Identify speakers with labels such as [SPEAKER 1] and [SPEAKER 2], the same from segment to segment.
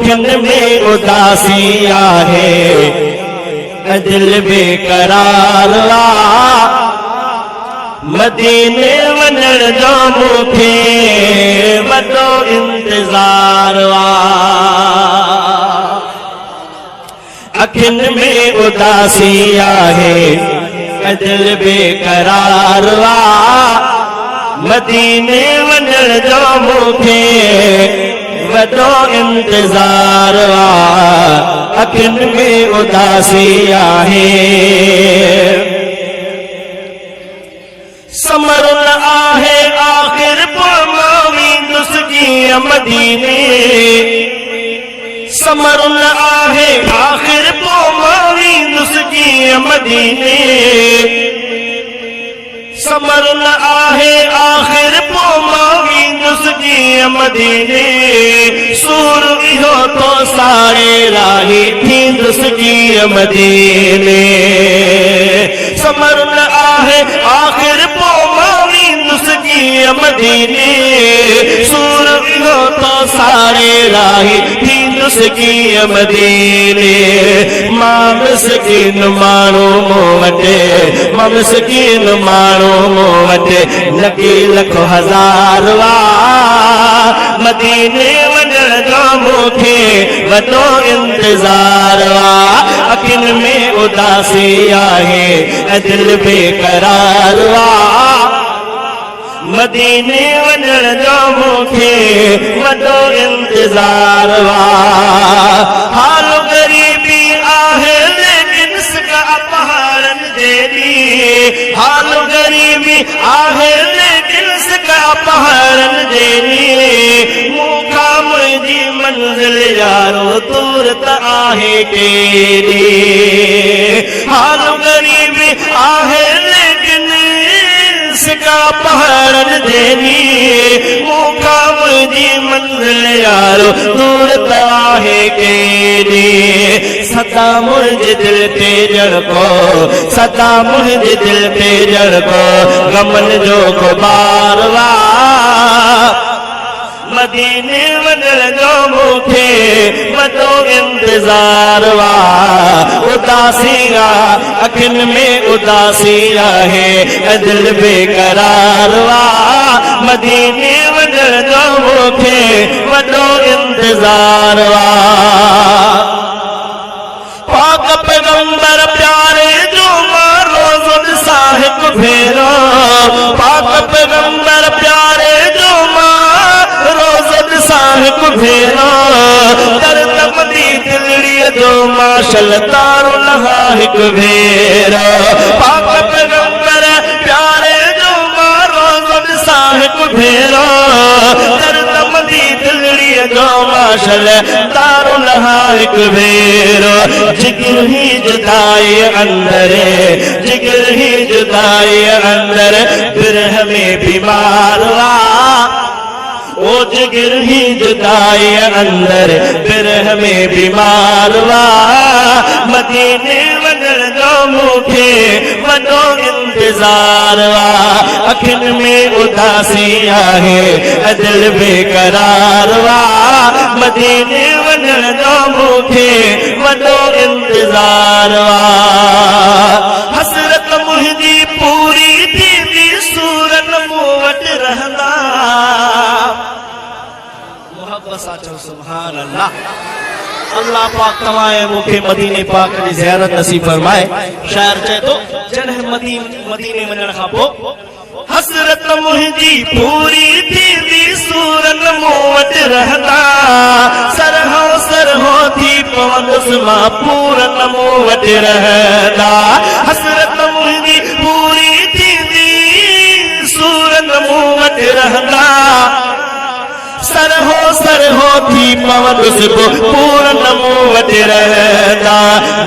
[SPEAKER 1] अखियुनि में उदासी आहे, दिल बेकरार आहे। मदीने वञण जो मूंखे वॾो इंतज़ार आहे। अखियुनि में उदासी आहे, दिल बेकरार आहे। मदीने वञण जो मूंखे वॾो इंतज़ार आहे। अखियुनि में उदासी आहे। समर न आहे आख़िर पोइ मां वेंदुसि कीअं मदीने। समर न आहे आख़िर पोइ मां वेंदुसि कीअं मदीने। समर न आहे आख़िर पोइ मां वेंदुसि कीअं मदीने। सूर इहो तो साड़े राही थींदुसि कीअं मदीने। समर न आहे आख़िर पोइ मां वेंदुसि कीअं मदीने। सूर इहो तो साड़े राही थींदुसि कीअं मदीने। मां मिस्कीन माण्हू मूं वटि, मां मिस्कीन माण्हू मूं वटि लॻी लखो हज़ार वाह। मदीने वञण जो मूंखे वॾो इंतज़ार आहे। अखियुनि में उदासी आहे, दिल बेकरार आहे। मदीने वञण जो मूंखे वॾो इंतज़ार आहे। हाल ग़रीबी आहे लेकिन सिका पहाड़नि जहिड़ी। हाल ग़रीबी आहे लेकिन सिका पहाड़नि जहिड़ी। मूंखां मुंहिंजी मंज़िल यारो दूर त आहे केॾी। हाल ग़रीबी आहे लेकिन सिका पहाड़नि जहिड़ी। मूंखां मुंहिंजी मंज़िल यारो दूर त आहे केॾी। सदा मुंहिंजे दिल ते जड़को, सदा मुंहिंजे दिल ते जड़को गमन जो गुबार वाह। मदीने वञण जो मूंखे वॾो इंतज़ार आहे। उदासी आहे, अखियुनि में उदासी आहे, दिल बेकरार आहे। मदीने वञण जो मूंखे वॾो इंतज़ार आहे। पाक पैगंबर प्यारे जो मां रोज़ ॾिसां हिकु भेरो। पाक पैगंबर प्यारे जो हिकु भेरो। दर्द मदी दिलड़ीअ जो माशल तारो लहा हिकु भेरो। पाक पैगंबर प्यारे जो मां रोज़ ॾिसां हिकु भेरो। दर्द मदी दिलड़ीअ जो माशल तारो लहा हिकु भेरो। जिगर ही जुदाई अंदर, जिगर ही जुदाई अंदर बिरह में बीमार हुआ। ओ जिगर ही जुदाई अंदर बिरह में बीमार हुआ। मदीने वञण जो मूंखे वॾो इंतज़ार आहे। अखियुनि में उदासी आहे, दिल बेकरार आहे। मदीने वञण जो मूंखे वॾो इंतज़ार आहे। हसरत मुंहिंजी पूरी थींदी सूरत मूं वटि रहंदा। सुभान अल्लाह। अल्लाह पाक तमाए मूंखे मदीने पाक जी ज़ियारत नसीब फरमाए। शायर चए थो जॾहिं मदीने वञण खां पोइ हसरत मुंहिंजी पूरी थींदी सूरत मूं वटि रहंदा। सरहो सरहो थी पवंदुसि मां पूरत मूं वटि रहंदा। हसरत मुंहिंजी पूरी थींदी सूरत मूं वटि रहंदा। सरहो सरहो थी पवंदुसि पूरन मूं वटि रहंदा।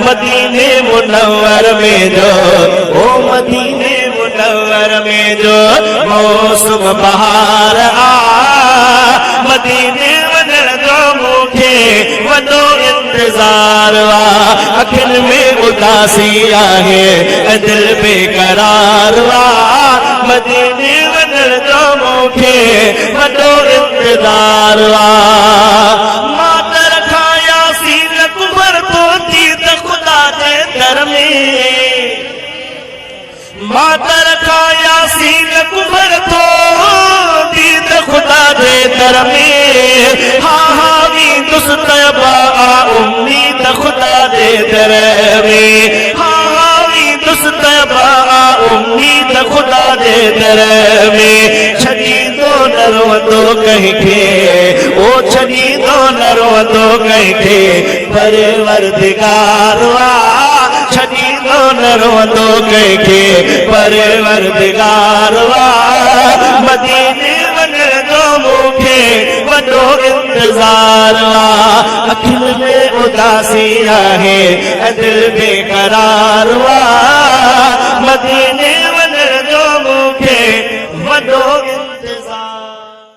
[SPEAKER 1] मदीने मुनव्वर में जो, ओ मदीने मुनव्वर में जो मौसम बहार आ। मदीने वञण जो मूंखे वॾो इंतज़ार आहे। अखियुनि में उदासी आहे, दिल बेकरार आहे। मदीने वञण जो मूंखे वॾो इंतज़ार आहे। मां त रखां दर में मातर खाया सीन कुमर तो दीद खुदा दे दर में हावी दुस्तबा उम्मीद खुदा दे दर में हावी दुस्तबा उम्मीद खुदा दे दर में छड़ी दो नरो दो कहीं के ओ छड़ी दो नरो दो कहीं के परवरदिगारवा छड़ी दो नरो दो कहीं के परवरदिगारवा मदीने वन दो मुखे वडो इंतजारवा अखिल में उदासी आहे दिल बेकरारवा मदीने